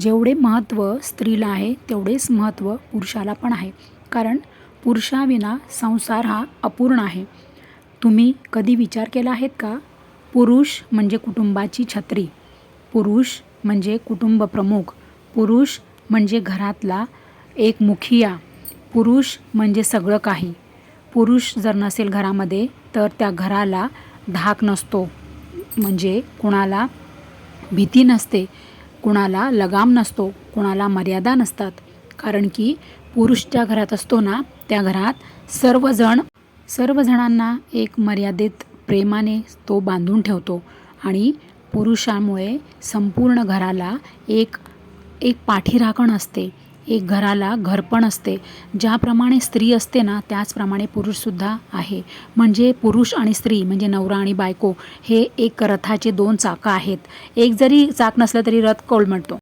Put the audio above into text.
जेवढे महत्त्व स्त्रीला आहे तेवढेच महत्त्व पुरुषाला पण आहे. कारण पुरुषाविना संसार हा अपूर्ण आहे. तुम्ही कधी विचार केला आहेत का? पुरुष म्हणजे कुटुंबाची छत्री, पुरुष म्हणजे कुटुंब प्रमुख, पुरुष म्हणजे घरातला एक मुखिया, पुरुष म्हणजे सगळं काही. पुरुष जर नसेल घरामध्ये तर त्या घराला धाक नसतो, म्हणजे कुणाला भीती नसते, कुणाला लगाम नसतो, कुणाला मर्यादा नसतात. कारण की पुरुष ज्या घरात असतो ना त्या घरात सर्वजणांना एक मर्यादित प्रेमाने तो बांधून ठेवतो आणि पुरुषामुळे संपूर्ण घराला एक एक पाठीराखण असते, एक घराला घरपण असते. ज्याप्रमाणे स्त्री असते ना त्याचप्रमाणे पुरुषसुद्धा आहे. म्हणजे पुरुष आणि स्त्री म्हणजे नवरा आणि बायको हे एक रथाचे दोन चाकं आहेत. एक जरी चाक नसलं तरी रथ कोलमडतो.